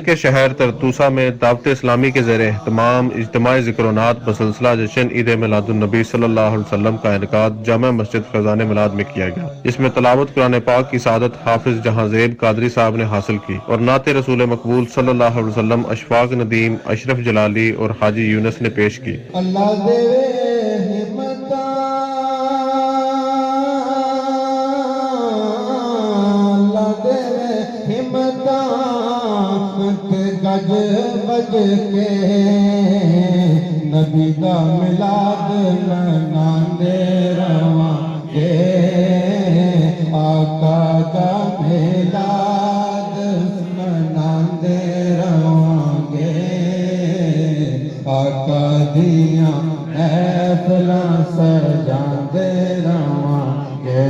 کے شہر ترتوسا میں دعوت اسلامی کے زیر اہتمام اجتماعی ذکر و نعت بسلسلہ جشن عید میلاد النبی صلی اللہ علیہ وسلم کا انعقاد جامع مسجد فیضان میلاد میں کیا گیا، جس میں تلاوت قرآن پاک کی سعادت حافظ جہاں زیب قادری صاحب نے حاصل کی اور نعت رسول مقبول صلی اللہ علیہ وسلم اشفاق ندیم اشرف جلالی اور حاجی یونس نے پیش کی۔ اللہ دے ہمتا، اللہ دے ہمتا، گج بج کے نبی دا میلاد مناندے رواں گے، آقا دا میلاد مناندے رواں گے، آقا دیاں محفلاں سجاندے رواں گے۔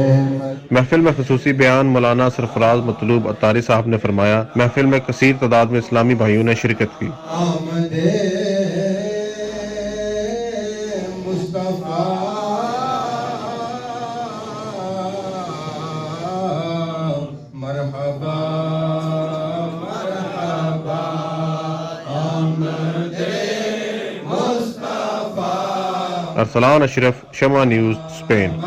محفل میں خصوصی بیان مولانا سرفراز مطلوب اتاری صاحب نے فرمایا۔ محفل میں کثیر تعداد میں اسلامی بھائیوں نے شرکت کی۔ آمد مصطفیٰ مرحبا مرحبا، آمد مصطفیٰ ارسلان اشرف، شمع نیوز، اسپین۔